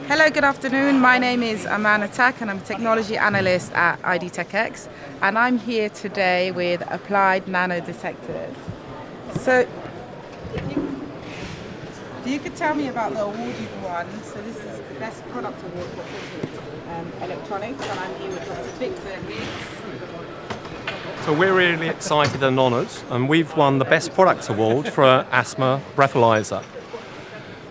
Hello, good afternoon. My name is Amanda Tak and I'm a technology analyst at IDTechX, and I'm here today with Applied Nanodetectors. So, if you could tell me about the award you've won. So this is the Best Product Award for quantum electronics, and I'm here with Dr. Victor Higgs. So we're really excited and honoured, and we've won the Best Products Award for Asthma Breathalizer.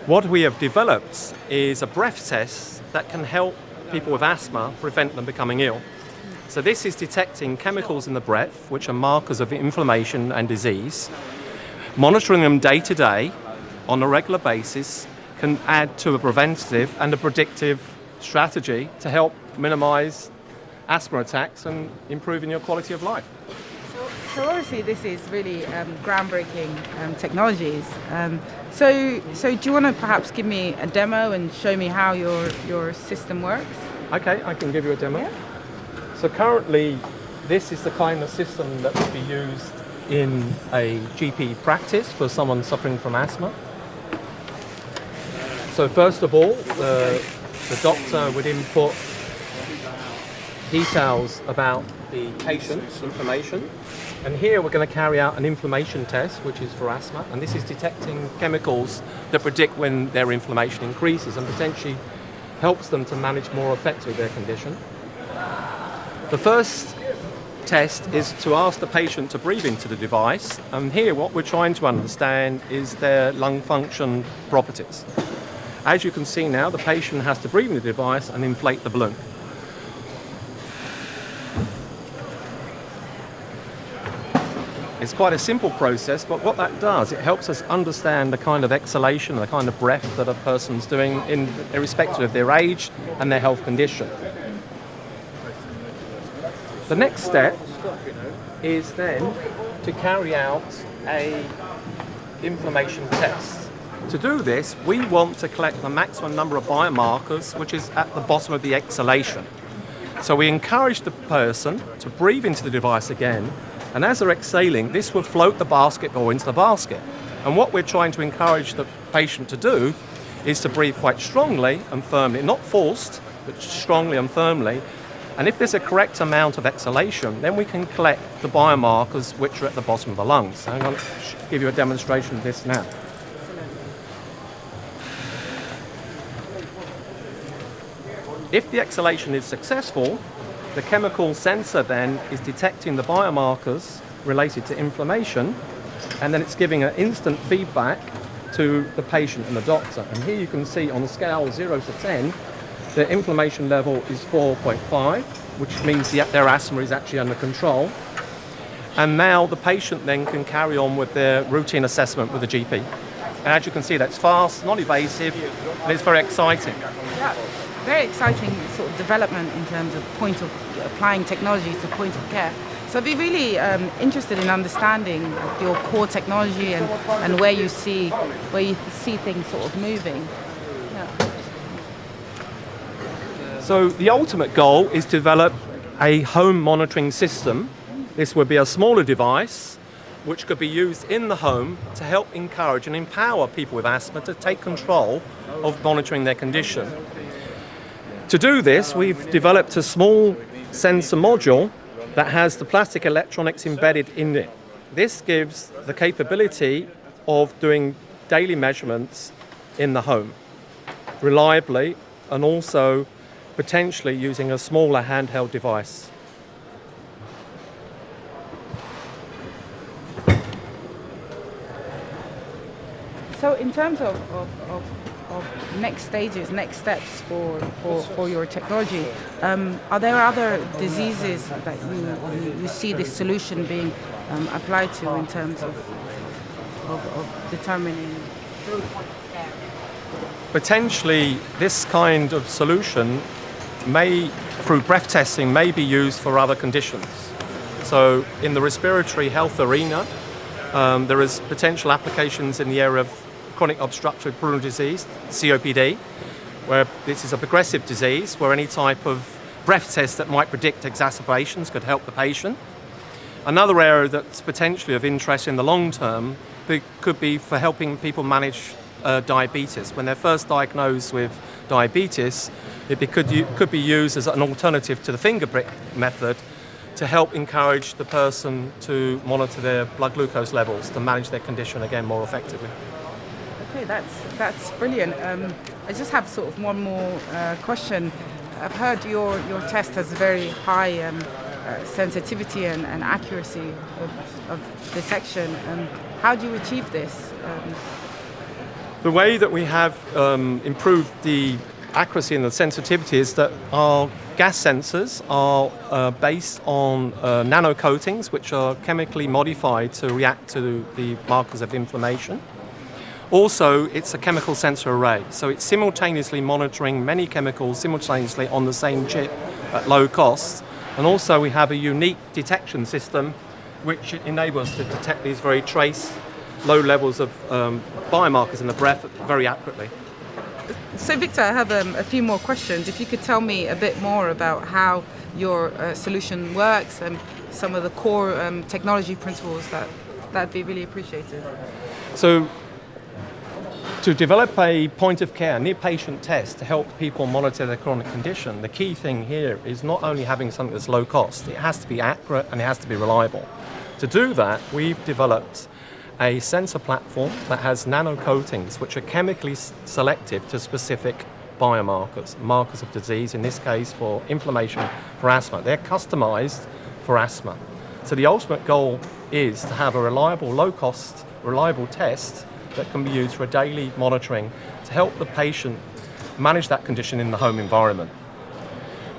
What we have developed is a breath test that can help people with asthma prevent them becoming ill. So this is detecting chemicals in the breath, which are markers of inflammation and disease. Monitoring them day to day on a regular basis can add to a preventative and a predictive strategy to help minimise asthma attacks and improving your quality of life. So obviously this is really groundbreaking technologies. So do you want to perhaps give me a demo and show me how your system works? Okay, I can give you a demo. Yeah. So currently, this is the kind of system that would be used in a GP practice for someone suffering from asthma. So first of all, the doctor would input details about the patient's information. And here we're going to carry out an inflammation test, which is for asthma, and this is detecting chemicals that predict when their inflammation increases and potentially helps them to manage more effectively their condition. The first test is to ask the patient to breathe into the device, and here what we're trying to understand is their lung function properties. As you can see now, the patient has to breathe in the device and inflate the balloon. It's quite a simple process, but what that does, it helps us understand the kind of exhalation, the kind of breath that a person's doing irrespective of their age and their health condition. The next step is then to carry out an inflammation test. To do this, we want to collect the maximum number of biomarkers, which is at the bottom of the exhalation. So we encourage the person to breathe into the device again, and as they're exhaling, this will float the basketball into the basket. And what we're trying to encourage the patient to do is to breathe quite strongly and firmly, not forced, but strongly and firmly. And if there's a correct amount of exhalation, then we can collect the biomarkers which are at the bottom of the lungs. So I'm going to give you a demonstration of this now. If the exhalation is successful, the chemical sensor then is detecting the biomarkers related to inflammation, and then it's giving an instant feedback to the patient and the doctor. And here you can see on the scale 0 to 10, the inflammation level is 4.5, which means their asthma is actually under control. And now the patient then can carry on with their routine assessment with the GP. And as you can see, that's fast, not invasive, and it's very exciting. Yeah. Very exciting sort of development in terms of applying technology to point of care. So I'd be really interested in understanding your core technology and where you see things sort of moving. Yeah. So the ultimate goal is to develop a home monitoring system. This would be a smaller device which could be used in the home to help encourage and empower people with asthma to take control of monitoring their condition. To do this, we've developed a small sensor module that has the plastic electronics embedded in it. This gives the capability of doing daily measurements in the home reliably, and also potentially using a smaller handheld device. So in terms of next stages, next steps for your technology, are there other diseases that you see this solution being applied to in terms of determining? Potentially, this kind of solution through breath testing, may be used for other conditions. So in the respiratory health arena, there is potential applications in the area of chronic obstructive pulmonary disease, COPD, where this is a progressive disease where any type of breath test that might predict exacerbations could help the patient. Another area that's potentially of interest in the long term could be for helping people manage diabetes. When they're first diagnosed with diabetes, could be used as an alternative to the finger prick method to help encourage the person to monitor their blood glucose levels to manage their condition again more effectively. Okay, that's brilliant. I just have sort of one more question. I've heard your test has a very high sensitivity and accuracy of detection. How do you achieve this? The way that we have improved the accuracy and the sensitivity is that our gas sensors are based on nano coatings, which are chemically modified to react to the markers of inflammation. Also, it's a chemical sensor array, so it's simultaneously monitoring many chemicals simultaneously on the same chip at low cost. And also we have a unique detection system which enables us to detect these very trace low levels of biomarkers in the breath very accurately. So Victor, I have a few more questions. If you could tell me a bit more about how your solution works and some of the core technology principles, that'd be really appreciated. So to develop a point of care, near patient test to help people monitor their chronic condition, the key thing here is not only having something that's low cost, it has to be accurate and it has to be reliable. To do that, we've developed a sensor platform that has nano coatings which are chemically selective to specific biomarkers, markers of disease, in this case for inflammation, for asthma. They're customized for asthma. So the ultimate goal is to have a reliable, low cost, reliable test that can be used for daily monitoring to help the patient manage that condition in the home environment.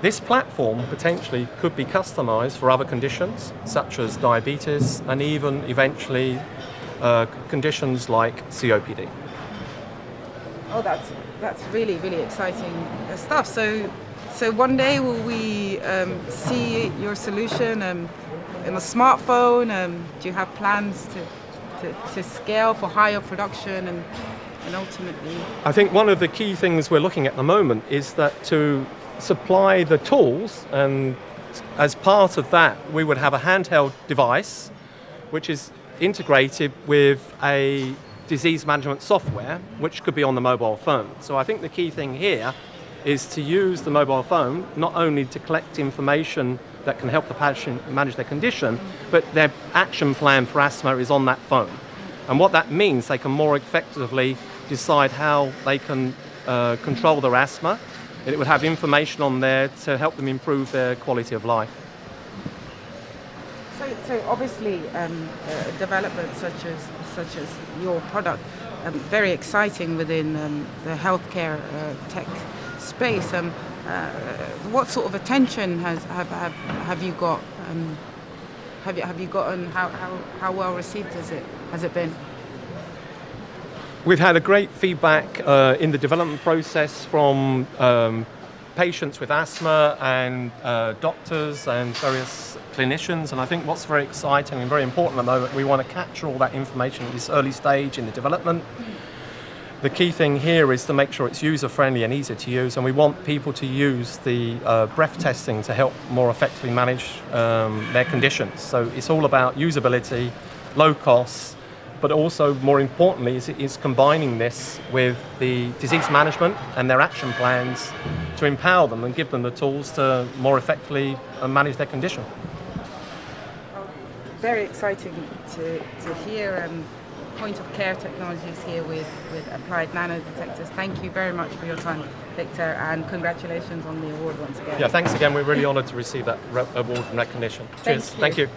This platform potentially could be customized for other conditions such as diabetes and even eventually conditions like COPD. Oh, that's really, really exciting stuff. So one day will we see your solution in a smartphone? Do you have plans to scale for higher production and ultimately? I think one of the key things we're looking at the moment is that to supply the tools, and as part of that we would have a handheld device which is integrated with a disease management software which could be on the mobile phone. So I think the key thing here is to use the mobile phone not only to collect information that can help the patient manage their condition, but their action plan for asthma is on that phone. And what that means, they can more effectively decide how they can control their asthma. It would have information on there to help them improve their quality of life. So obviously developments such as your product, very exciting within the healthcare tech space. What sort of attention have you got? Have you gotten? How well received has it been? We've had a great feedback in the development process from patients with asthma and doctors and various clinicians, and I think what's very exciting and very important at the moment, we want to capture all that information at this early stage in the development. The key thing here is to make sure it's user-friendly and easy to use, and we want people to use the breath testing to help more effectively manage their conditions. So it's all about usability, low costs, but also more importantly is combining this with the disease management and their action plans to empower them and give them the tools to more effectively manage their condition. Very exciting to hear. Point of care technologies here with Applied Nanodetectors. Thank you very much for your time, Victor, and congratulations on the award once again. Yeah, thanks again. We're really honoured to receive that award and recognition. Cheers. Thank you.